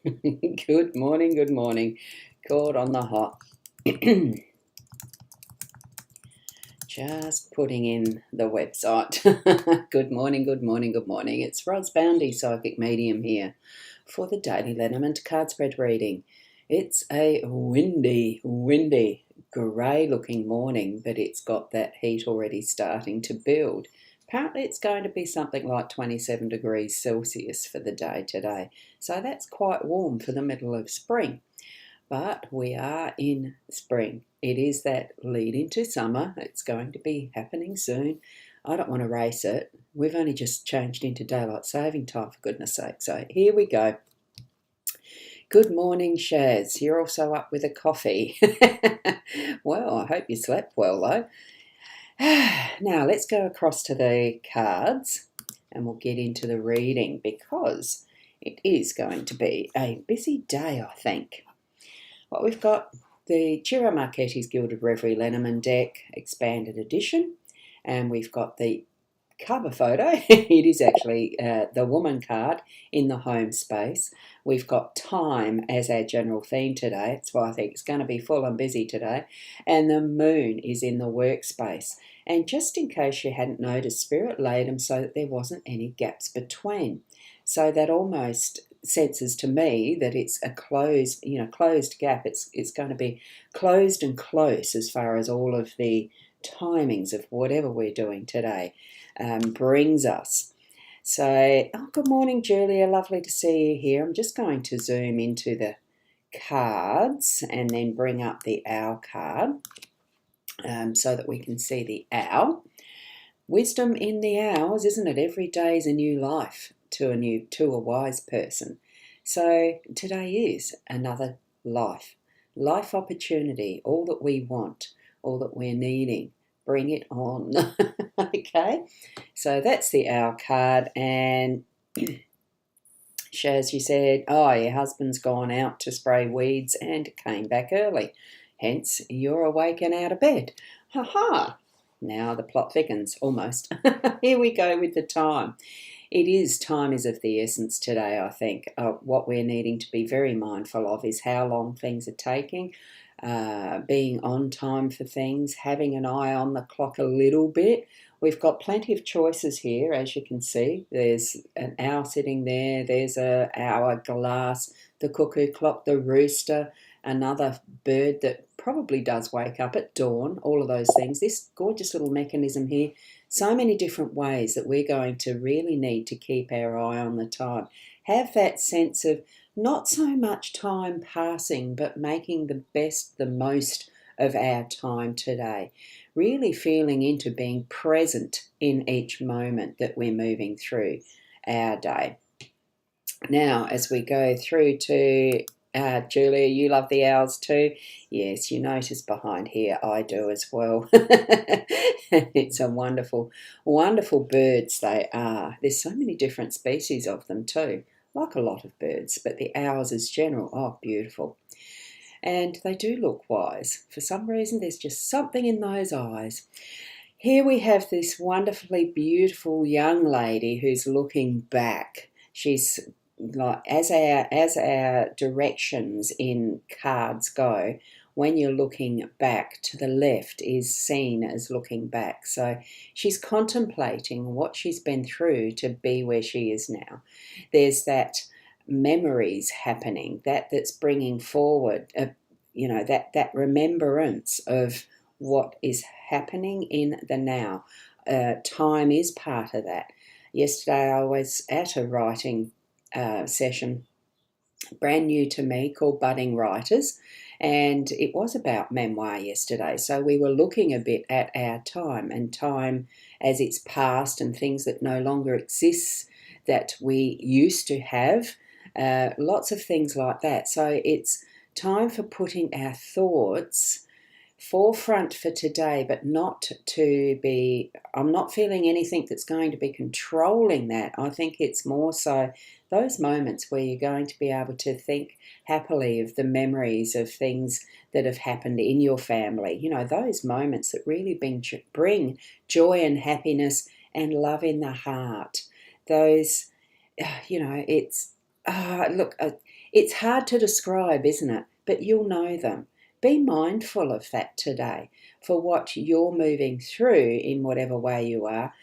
Good morning, good morning. Caught on the hop. Just putting in the website. Good morning, good morning, good morning. It's Ros Boundy, Psychic Medium here for the Daily Lenormand card spread reading. It's a windy, grey looking morning, but it's got that heat already starting to build. Apparently it's going to be something like 27 degrees Celsius for the day today. So that's quite warm for the middle of spring. But we are in spring. It is that lead into summer. It's going to be happening soon. I don't want to race it. We've only just changed into daylight saving time, for goodness sake. So here we go. Good morning, Shaz. You're also up with a coffee. Well, I hope you slept well, though. Now, let's go across to the cards and we'll get into the reading because it is going to be a busy day, I think. What we've got, the Ciro Marchetti's Gilded Reverie Lenormand deck, expanded edition, and we've got the cover photo. It is actually the woman card in the home space. We've got time as our general theme today. That's why I think it's going to be full and busy today. And the moon is in the workspace. And just in case you hadn't noticed, Spirit laid them so that there wasn't any gaps between. So that almost senses to me that it's a closed gap. It's going to be closed and close as far as all of the timings of whatever we're doing today brings us. So, good morning, Julia. Lovely to see you here. I'm just going to zoom into the cards and then bring up the owl card so that we can see the owl. Wisdom in the owls, isn't it? Every day is a new life to a wise person. So today is another life opportunity, all that we want, all that we're needing. Bring it on. Okay, so that's the owl card. And Shaz, you said, your husband's gone out to spray weeds and came back early. Hence, you're awake and out of bed. Ha! Now the plot thickens, almost. Here we go with the time. Time is of the essence today, I think. What we're needing to be very mindful of is how long things are taking, being on time for things, having an eye on the clock a little bit. We've got plenty of choices here, as you can see. There's an owl sitting there, there's an hourglass, the cuckoo clock, the rooster, another bird that probably does wake up at dawn, all of those things. This gorgeous little mechanism here, so many different ways that we're going to really need to keep our eye on the time. Have that sense of not so much time passing, but making the most of our time today. Really feeling into being present in each moment that we're moving through our day. Now, as we go through to Julia, you love the owls too? Yes, you notice behind here, I do as well. It's a wonderful, wonderful birds they are. There's so many different species of them too, like a lot of birds, but the owls as general, beautiful. And they do look wise. For some reason, there's just something in those eyes. Here we have this wonderfully beautiful young lady who's looking back. She's like, as our directions in cards go, when you're looking back, to the left is seen as looking back. So she's contemplating what she's been through to be where she is now. There's that memories happening, that's bringing forward, that remembrance of what is happening in the now. Time is part of that. Yesterday I was at a writing session, brand new to me, called Budding Writers, and it was about memoir yesterday. So we were looking a bit at our time and time as it's passed and things that no longer exist that we used to have, lots of things like that. So it's time for putting our thoughts forefront for today, but I'm not feeling anything that's going to be controlling that. I think it's more so those moments where you're going to be able to think happily of the memories of things that have happened in your family. Those moments that really bring joy and happiness and love in the heart. Those, it's, look, It's hard to describe, isn't it? But you'll know them. Be mindful of that today for what you're moving through in whatever way you are.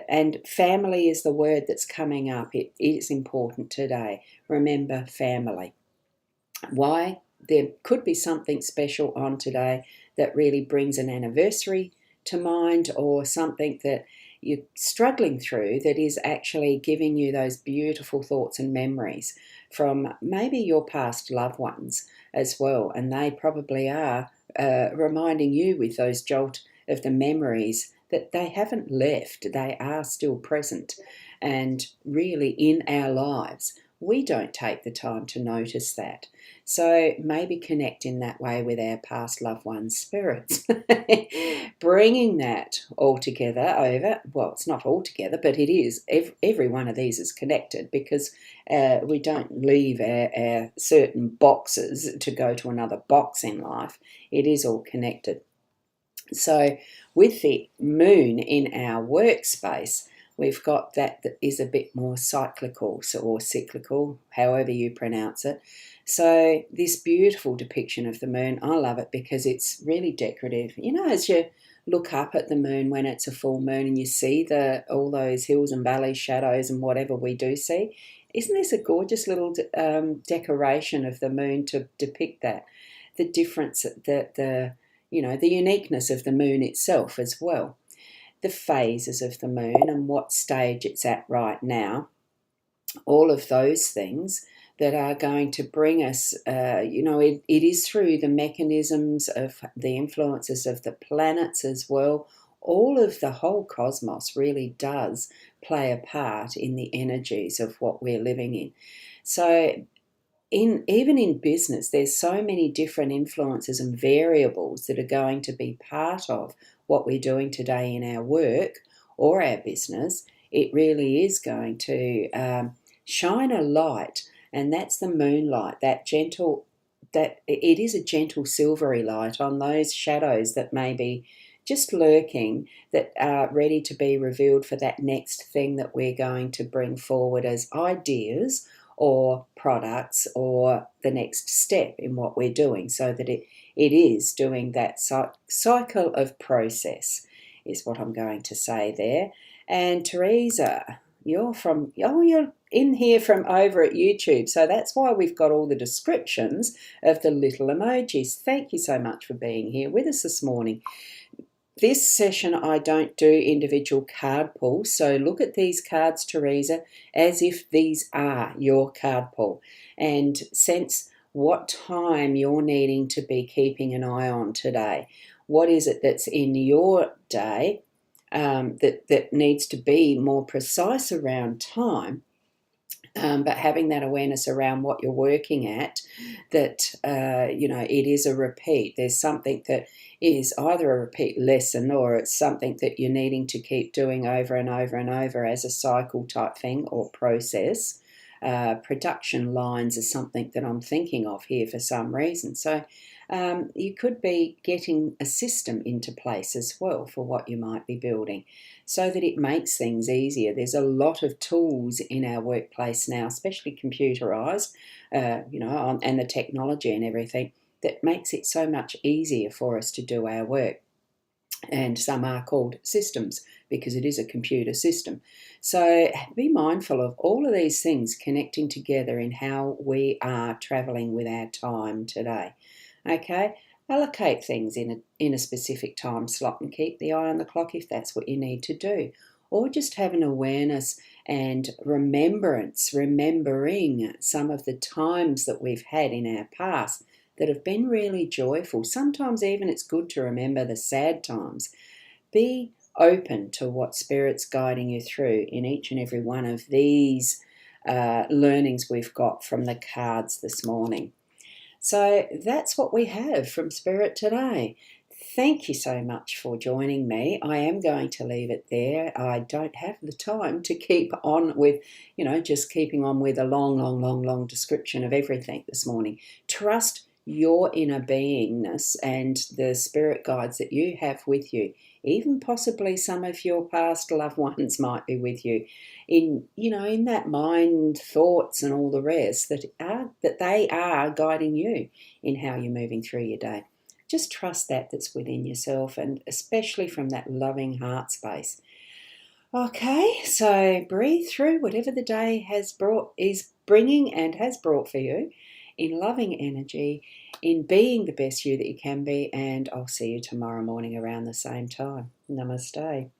And family is the word that's coming up. It is important today. Remember family. Why? There could be something special on today that really brings an anniversary to mind, or something that you're struggling through that is actually giving you those beautiful thoughts and memories from maybe your past loved ones as well. And they probably are reminding you with those jolt of the memories that they haven't left. They are still present and really in our lives. We don't take the time to notice that. So maybe connect in that way with our past loved ones' spirits. Bringing that all together over, well, it's not all together, but it is. Every one of these is connected, because we don't leave our certain boxes to go to another box in life. It is all connected. So with the moon in our workspace, we've got that is a bit more cyclical, or cyclical, however you pronounce it. So this beautiful depiction of the moon, I love it because it's really decorative. You know, as you look up at the moon when it's a full moon and you see all those hills and valleys, shadows and whatever we do see, isn't this a gorgeous little decoration of the moon to depict that? The difference, the uniqueness of the moon itself as well. The phases of the moon and what stage it's at right now, all of those things that are going to bring us, it is through the mechanisms of the influences of the planets as well. All of the whole cosmos really does play a part in the energies of what we're living in. So even in business, there's so many different influences and variables that are going to be part of what we're doing today in our work or our business. It really is going to shine a light, and that's the moonlight, that it is a gentle silvery light on those shadows that may be just lurking, that are ready to be revealed for that next thing that we're going to bring forward as ideas or products, or the next step in what we're doing, so that it is doing that cycle of process, is what I'm going to say there. And Teresa, you're in here from over at YouTube, so that's why we've got all the descriptions of the little emojis. Thank you so much for being here with us this morning. This session, I don't do individual card pulls, so look at these cards, Teresa, as if these are your card pull, and sense what time you're needing to be keeping an eye on today. What is it that's in your day that needs to be more precise around time, but having that awareness around what you're working at, that, it is a repeat. There's something that is either a repeat lesson, or it's something that you're needing to keep doing over and over and over as a cycle type thing or process. Production lines is something that I'm thinking of here for some reason. So you could be getting a system into place as well for what you might be building, so that it makes things easier. There's a lot of tools in our workplace now, especially computerized, and the technology and everything, that makes it so much easier for us to do our work. And some are called systems because it is a computer system. So be mindful of all of these things connecting together in how we are traveling with our time today. Okay, allocate things in a specific time slot and keep the eye on the clock if that's what you need to do. Or just have an awareness and remembering some of the times that we've had in our past that have been really joyful. Sometimes even it's good to remember the sad times. Be open to what Spirit's guiding you through in each and every one of these learnings we've got from the cards this morning. So that's what we have from Spirit today. Thank you so much for joining me. I am going to leave it there. I don't have the time to keep on with, just keeping on with a long description of everything this morning. Trust your inner beingness and the spirit guides that you have with you. Even possibly some of your past loved ones might be with you in that mind, thoughts and all the rest that they are guiding you in how you're moving through your day. Just trust that's within yourself, and especially from that loving heart space. Okay, so breathe through whatever the day is bringing and has brought for you in loving energy, in being the best you that you can be, and I'll see you tomorrow morning around the same time. Namaste.